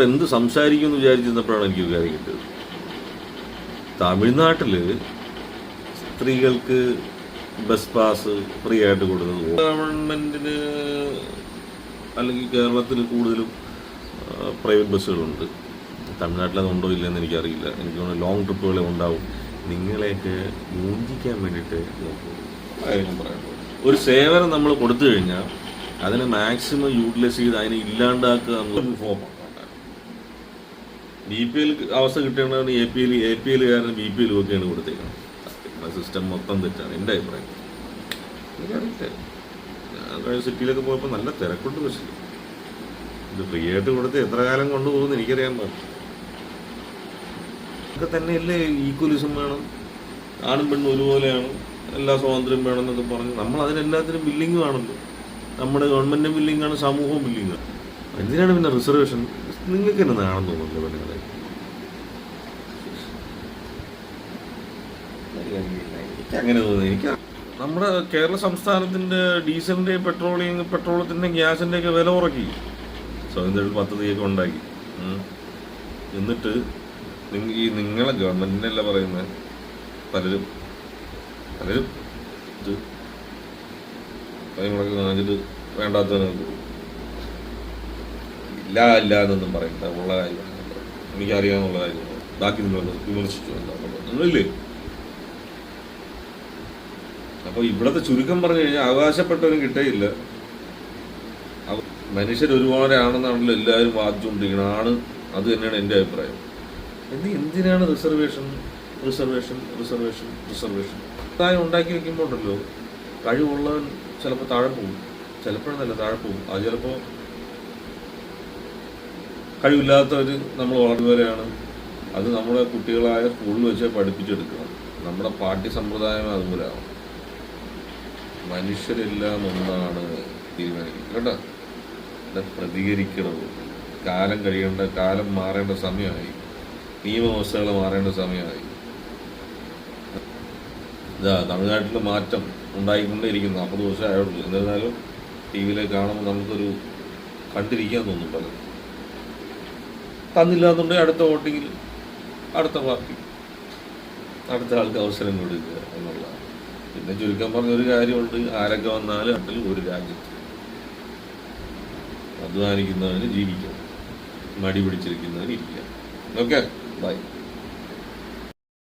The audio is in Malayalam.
എന്ത് സംസാരിക്കുമെന്ന് വിചാരിച്ചിരുന്നപ്പോഴാണ് എനിക്കൊരു കാര്യം കിട്ടിയത്. തമിഴ്നാട്ടിൽ സ്ത്രീകൾക്ക് ബസ് പാസ് ഫ്രീ ആയിട്ട് കൊടുക്കുന്നത് ഗവൺമെൻറ്റിന്, അല്ലെങ്കിൽ കേരളത്തിൽ കൂടുതലും പ്രൈവറ്റ് ബസ്സുകളുണ്ട്. തമിഴ്നാട്ടിൽ അതുണ്ടോ ഇല്ലെന്ന് എനിക്കറിയില്ല. എനിക്ക് തോന്നുന്നു ലോങ് ട്രിപ്പുകളെ ഉണ്ടാവും. നിങ്ങളെയൊക്കെ മൂഞ്ചിക്കാൻ വേണ്ടിയിട്ട് നോക്കും. ഒരു സേവനം നമ്മൾ കൊടുത്തു കഴിഞ്ഞാൽ അതിനെ മാക്സിമം യൂട്ടിലൈസ് ചെയ്ത് അതിനെ ഇല്ലാണ്ടാക്കുക എന്നുള്ള ഫോമാണ്. BPL അവസ്ഥ കിട്ടേണ്ടവന് APL കാരണം BPL ഒക്കെയാണ് കൊടുത്തേക്കണം. സിസ്റ്റം മൊത്തം തെറ്റാണ് എൻ്റെ അഭിപ്രായം. എനിക്കറിയില്ല, ഞാൻ കഴിഞ്ഞ സിറ്റിയിലൊക്കെ പോയപ്പോൾ നല്ല തിരക്കുണ്ട്. പക്ഷേ ഇത് ഫ്രീ ആയിട്ട് കൊടുത്ത് എത്ര കാലം കൊണ്ടുപോകുമെന്ന് എനിക്കറിയാൻ പാടില്ല. ഇതൊക്കെ തന്നെയല്ലേ ഈക്വലിസം വേണം, ആണും പെണ്ണും ഒരുപോലെയാണ്, എല്ലാ സ്വാതന്ത്ര്യം വേണമെന്നൊക്കെ പറഞ്ഞ് നമ്മൾ അതിനെല്ലാത്തിനും ബില്ലിങ് ആണല്ലോ. നമ്മുടെ ഗവൺമെൻറ്റും ബില്ലിങ്ങാണ്, സമൂഹവും ബില്ലിങ്ങാണ്. എന്തിനാണ് പിന്നെ റിസർവേഷൻ? നിങ്ങൾക്ക് തന്നെ നാണെന്ന് തോന്നുന്നില്ല പെണ്ണുങ്ങളെ. അങ്ങനെ തോന്നുന്നു എനിക്ക്. നമ്മുടെ കേരള സംസ്ഥാനത്തിൻ്റെ ഡീസലിൻ്റെയും പെട്രോളത്തിൻ്റെയും ഗ്യാസിൻ്റെയൊക്കെ വില ഉറക്കി സ്വയം തൊഴിൽ പദ്ധതിയൊക്കെ ഉണ്ടാക്കി. എന്നിട്ട് നിങ്ങളെ ഗവൺമെൻറ്റിൻ്റെ അല്ല പറയുന്നത്, പലരും ഇത് മുടക്കി കാണിച്ചിട്ട് വേണ്ടാത്തവർക്ക് ഇല്ല എന്നൊന്നും പറയണ്ട. ഉള്ള കാര്യമാണ്, എനിക്കറിയാമെന്നുള്ള കാര്യമാണ്. ബാക്കി നിങ്ങൾ വിമർശിച്ചു നിങ്ങളില്ലേ? അപ്പോൾ ഇവിടുത്തെ ചുരുക്കം പറഞ്ഞു കഴിഞ്ഞാൽ അവകാശപ്പെട്ടവരും കിട്ടേയില്ല. മനുഷ്യർ ഒരുപാടാണെന്നാണല്ലോ എല്ലാവരും വാദിച്ചുകൊണ്ടിരിക്കണം. ആണ്, അത് തന്നെയാണ് എൻ്റെ അഭിപ്രായം. എന്തിനാണ് റിസർവേഷൻ? അതായത് ഉണ്ടാക്കി വെക്കുമ്പോൾ ഉണ്ടല്ലോ, കഴിവുള്ളവൻ ചിലപ്പോൾ താഴെ പോകും, ചിലപ്പോഴെന്നല്ല താഴെ പോകും. അത് ചിലപ്പോൾ കഴിവില്ലാത്തവർ നമ്മൾ വളർന്നവരെയാണ്. അത് നമ്മുടെ കുട്ടികളായ സ്കൂളിൽ വെച്ച് പഠിപ്പിച്ചെടുക്കണം. നമ്മുടെ പാഠ്യ സമ്പ്രദായം അതുപോലെ ആവും. മനുഷ്യരെല്ലാം ഒന്നാണ് തീരുമാനിക്കുന്നത് കേട്ടോ. പ്രതികരിക്കണം. കാലം മാറേണ്ട സമയമായി, നിയമവ്യവസ്ഥകൾ മാറേണ്ട സമയമായി. തമിഴ്നാട്ടിൽ മാറ്റം ഉണ്ടായിക്കൊണ്ടേയിരിക്കുന്നു. 40 വർഷം ആയുള്ളൂ. എന്നിരുന്നാലും TV കാണുമ്പോൾ നമുക്കൊരു കണ്ടിരിക്കാൻ തോന്നും. പലരും തന്നില്ല എന്നുണ്ടെങ്കിൽ അടുത്ത വോട്ടിങ്ങിൽ അടുത്ത പാർട്ടി, അടുത്ത ആൾക്ക് അവസരം കൊടുക്കുക എന്നുള്ളതാണ്. പിന്നെ ചുരുക്കം പറഞ്ഞൊരു കാര്യമുണ്ട്, ആരൊക്കെ വന്നാലും അതിൽ ഒരു രാജ്യത്ത് അധ്വാനിക്കുന്നവന് ജീവിക്കാം, മടി പിടിച്ചിരിക്കുന്നവന് ഇരിക്കാം. Okay, by.